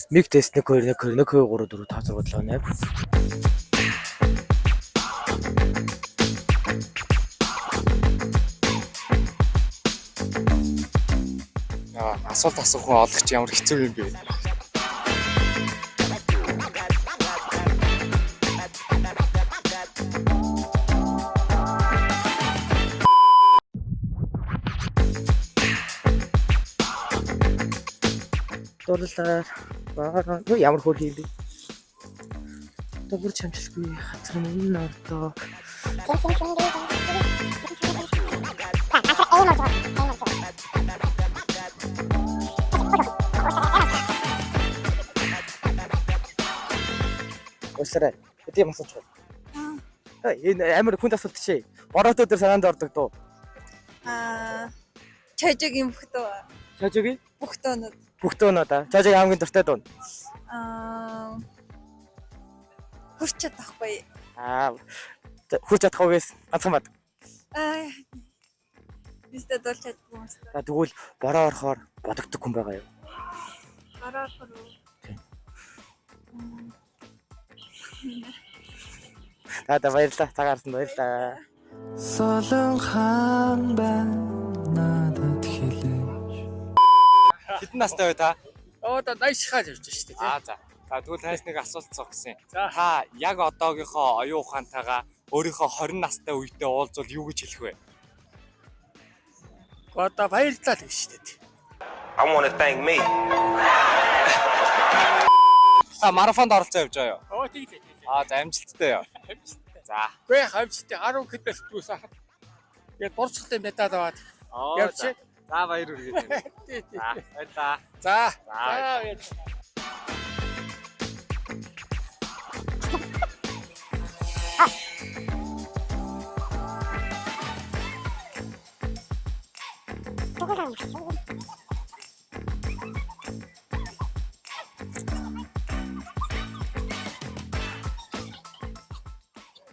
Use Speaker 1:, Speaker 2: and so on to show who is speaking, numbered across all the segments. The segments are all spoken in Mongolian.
Speaker 1: Миг тест 1 2 1 2 1 2 3 4 5 6 7
Speaker 2: Асуулт асуух хүн олох чи ямар хэцүү юм бэ?
Speaker 1: дурлаар баараа юу ямар хөл хийлээ. Добр чамчилгүй хацар мөн ордоо. Өсрэ. Эдийн масууч. Энэ амар хүнд асуулт чи. Бороотой өдөр санаанд ордог дуу.
Speaker 3: Чажигийн бүхтөө.
Speaker 1: Чажигийн
Speaker 3: Бүхтөөнүүд.
Speaker 1: Бүхтөөнүүд аа. Чажиг хамгийн дуртай дуу.
Speaker 3: Хүрч чадахгүй.
Speaker 1: Хүрч чадахгүйгээс ганцхан бат.
Speaker 3: Бистэ дуулж чадахгүй юм.
Speaker 1: Тэгвэл бороо орохоор бодогдох хүн байгаа юу?
Speaker 3: Бороо орохоор.
Speaker 1: Баярлалаа. Цагаарсан баярлалаа.
Speaker 4: Солон хаан байна надад хэлээ.
Speaker 2: Хэдэн настай вэ та?
Speaker 5: Одоо 80 шахаад явж штэ тий.
Speaker 2: За. Тэгвэл танаас нэг асуулт асуух гэсэн. Та яг одоогийнхоо оюун ухаантайгаа өөрийнхөө 20 настай үедээ уулзвал юу гэж хэлэх вэ?
Speaker 5: Одоо баярлалаа гэж штэ тий.
Speaker 6: I want to thank me.
Speaker 2: Марафонд оролцоо явж байгаа юу?
Speaker 5: Тийм.
Speaker 2: За амжилттай яа. За.
Speaker 5: Гүй хамжтай 10 км плюс ахад. Тэгээд борцохтой медаль аваад явчих.
Speaker 2: За баяр хүргэе. За баярлаа.
Speaker 5: За.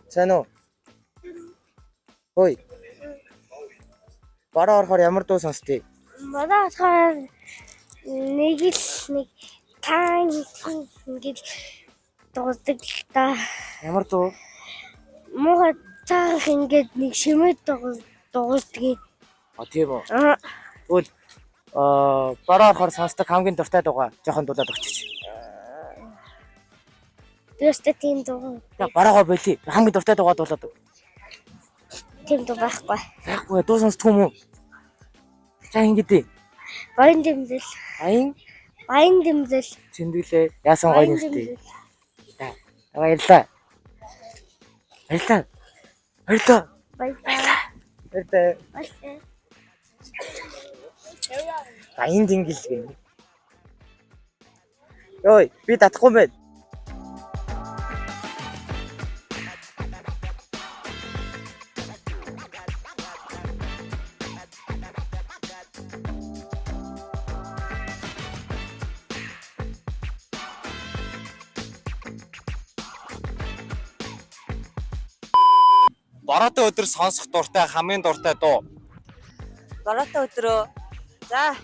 Speaker 1: Сайн уу? Ой. Бороо орохоор ямар дуу сонсдгийг?
Speaker 7: Бороо орохоор нэг тань ингэж дууддаг л та.
Speaker 1: Ямар дуу?
Speaker 7: Муухай цаах ингэж нэг шимэд дууддаг.
Speaker 1: Тийм үү. Тэгвэл бороо орохоор сонсдог хамгийн дуртай дуугаа жоохон дуулаад өгч.
Speaker 7: Тэстэ тийм дуу.
Speaker 1: Бороогоо болий. Хамгийн дуртай дуугаа дуулаад өг.
Speaker 7: Тийм дуу байхгүй.
Speaker 1: Байхгүй дуу сонсдог юм уу? За ингэдэй.
Speaker 7: Баян дэмзэл. Баян дэмзэл.
Speaker 1: Зэндүүлээ. Яасан гоё нэртэй. За. Баярлаа. Баян дэнгэл гэнэ. Ой, би татахгүй байна.
Speaker 2: Бороотой өдөр сонсох дуртай хамгийн дуртай дуу.
Speaker 3: Бороотой өдрөө. За.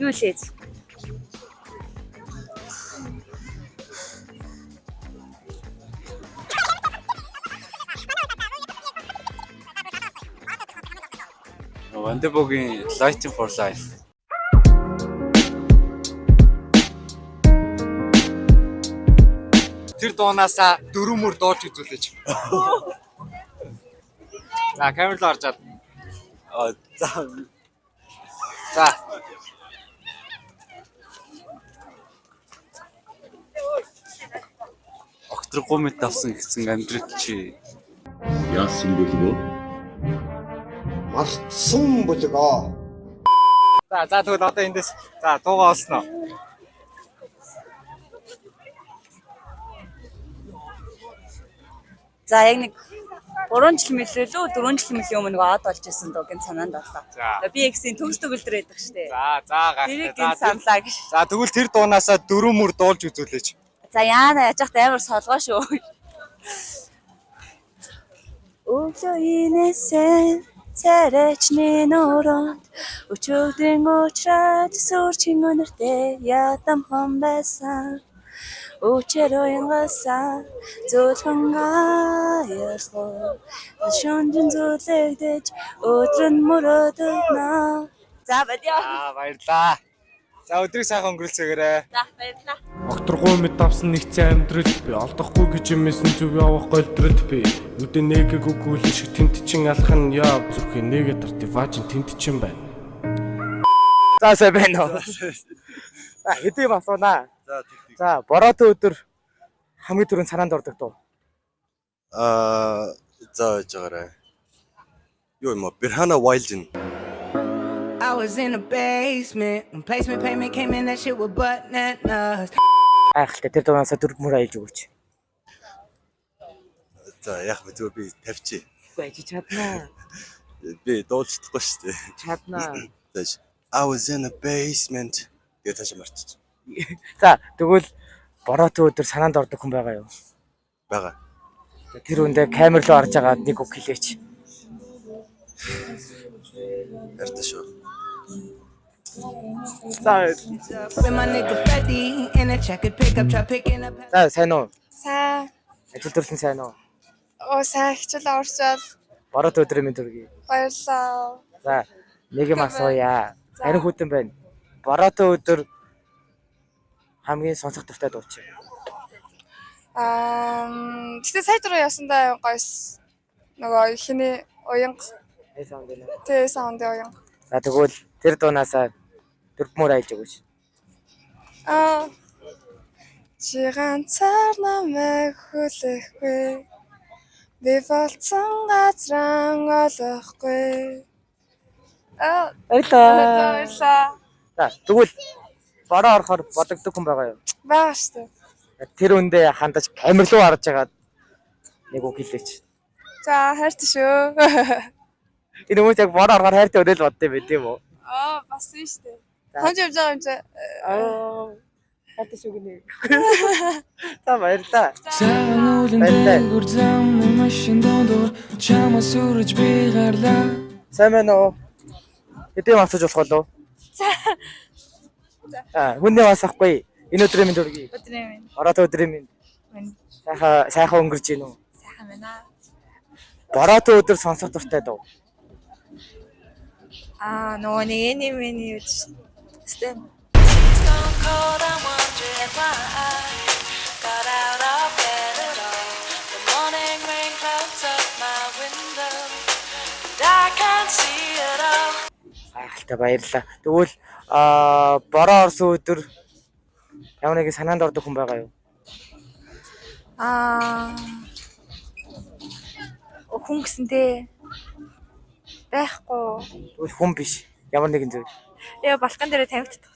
Speaker 3: Юу лээ?
Speaker 8: Wonderboy Lighting for Life.
Speaker 2: Тэр дуунаасаа 4 мөр дуулж үзүүлээч. За, камер руу орж аад. За.
Speaker 8: Октрогоо мэт авсан гэсэн амьдрал чи.
Speaker 9: Яасан бөлгөө? Мартсан бөлгөө.
Speaker 2: За тэгвэл одоо эндээс дуугаа олсноо.
Speaker 3: За яг нэг 3 жил мөлөө лөө 4 жил мөлийн өмнө од болж исэн дуу гэн санаанд орлоо. Би X-ийн төгс төгөлдөр байдаг штэ. Тэрийг гэн саналаа гэж.
Speaker 2: За тэгвэл тэр дуунаасаа 4 мөр дуулж үзүүлээч.
Speaker 3: За яана яж хат амар солгоо шүү. Өглөө инээсээ царайчны нөрөнд өчигдэн уучраад сүрчин өнөртэй ядамхан байсан өчөр уянгасан зөвхөн аярлах шөнжин зүлэгдэж өдөр нь мөрөдөнө. За баярлалаа.
Speaker 2: Баярлаа. За өдрийг сайхан өнгөрүүлцгээгээрэй.
Speaker 3: За баярлалаа.
Speaker 10: Огторгоо мэд авсан нэгцэн амьдрал би олдохгүй гэж юмсэн зүв явах голдрол би үдэ нэгийг үгүүл шиг тентчин алах нь яав зүрхээ нэгэ тарт ваажин тентчин байна.
Speaker 1: За сайн байна уу? Хэдий басуунаа. За бороотой өдөр хамгийн түрүүнд санаанд ордог дуу.
Speaker 9: За жаарай. Юу юм бэ? Birhana Wildin.
Speaker 4: I was in the basement when placement payment came in, that shit was butt nuts.
Speaker 1: Айхалтай тэр дугаасаа дөрв мөр аялж өгөөч.
Speaker 9: За яг зүгээр би тавьчих.
Speaker 1: Үгүй чи чаднаа.
Speaker 9: Би дуулчихдаггүй шүү дээ.
Speaker 1: Чаднаа.
Speaker 9: Тэгэж I was in the basement. Тэгээ тааш марчих.
Speaker 1: За тэгвэл бороотой өдөр санаанд ордог хүн байгаа юу?
Speaker 9: Бага.
Speaker 1: Тэр үндэ камер руу орж байгаа нэг үг хэлээч.
Speaker 9: Яртаа шүү.
Speaker 1: За сайн уу?
Speaker 7: Сайн.
Speaker 1: Ажил төрлөн сайн уу?
Speaker 7: Сайн хичээл орчвол
Speaker 1: Бороотой өдрийн мэнд хүргэе.
Speaker 7: баярлалаа.
Speaker 1: За нэг юм асууя. Харин хүүтэн байна. Бороотой өдөр хамгийн сонсох дуртай дуу чи.
Speaker 7: Гэтэ сая дөрөв ясандаа гойс. Нөгөө ихний уянга. Тэ саунд уянга.
Speaker 1: За тэгвэл тэр дуунасаа дөрвмөр аялж өгөөч.
Speaker 7: Чи ганцаар намайг хүлээхгүй. Би болцсон газран олохгүй.
Speaker 1: Баярлалаа.
Speaker 7: Баярлалаа.
Speaker 1: За тэгвэл бороо орохоор бодогддог хүн байгаа юу?
Speaker 7: Бага штэ.
Speaker 1: Тэр үндэ хандаж камер руу харж агаад нэг үг хэлээч.
Speaker 7: За хайртай шүү.
Speaker 1: Энэ хүмүүс яг бороо орохоор хайртай өрөөл боддөө байт юм уу?
Speaker 7: Бас тийм штэ. Хамж явж байгаа юм чи.
Speaker 1: Хайртай шүү гинэ. За баярлалаа.
Speaker 4: Цагаан уулын дээгүүр замны машин дондор чамаа сүрж би гарлаа.
Speaker 1: Сайн байна уу? Хэдийн асууж болох болов? Хүнээ бас ахгүй. Энэ өдрийн мэнд хүргэе.
Speaker 7: Өдрийн минь.
Speaker 1: Бороотой өдрийн мэнд. Сайхан өнгөрч гин үү?
Speaker 7: Сайхан байна.
Speaker 1: Бороотой өдөр сонсох дуртай дуу.
Speaker 7: Нөгөө нэг энийг үз. Стэм.
Speaker 1: Айхалтай баярлалаа. Тэгвэл бороо орсон өдөр ямар нэгэн санаанд ордог хүн байгаа юу?
Speaker 7: Хүн гэсэнтэй байхгүй.
Speaker 1: Тэгвэл хүн биш. Ямар нэгэн зүйл.
Speaker 7: Яа балкан дээр тавигддаг.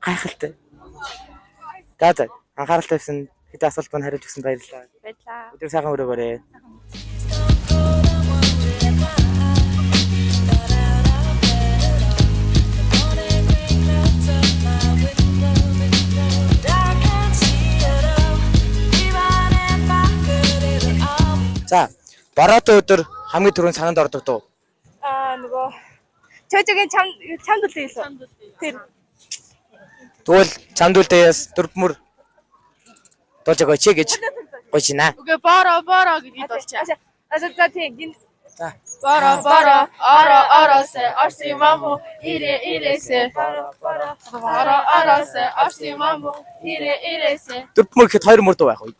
Speaker 1: Гайхалтай. За анхаарал тавьсан хэдэн асуулт маань хариулж өгсөн баярлалаа.
Speaker 7: Баярлалаа.
Speaker 1: Өдөр сайхан өрөөгөөрэй. За бороотой өдөр хамгийн түрүүнд санаанд ордог дуу.
Speaker 7: Нөгөө чөжөгийн чамд үлээсэн. Тэр.
Speaker 1: Тэгвэл чамд үлдээс дөрвмөр дуулж өгөөч гэж гойчина.
Speaker 7: Үгүй бороо гэдгийг дуулчаа. За тийм.
Speaker 1: За.
Speaker 7: Бороо оросе орси маму ирээсэ. Бороо оросе орси маму ирээсэ.
Speaker 1: Дөрвмөр гэхэд хоёр мөр дуу байх уу?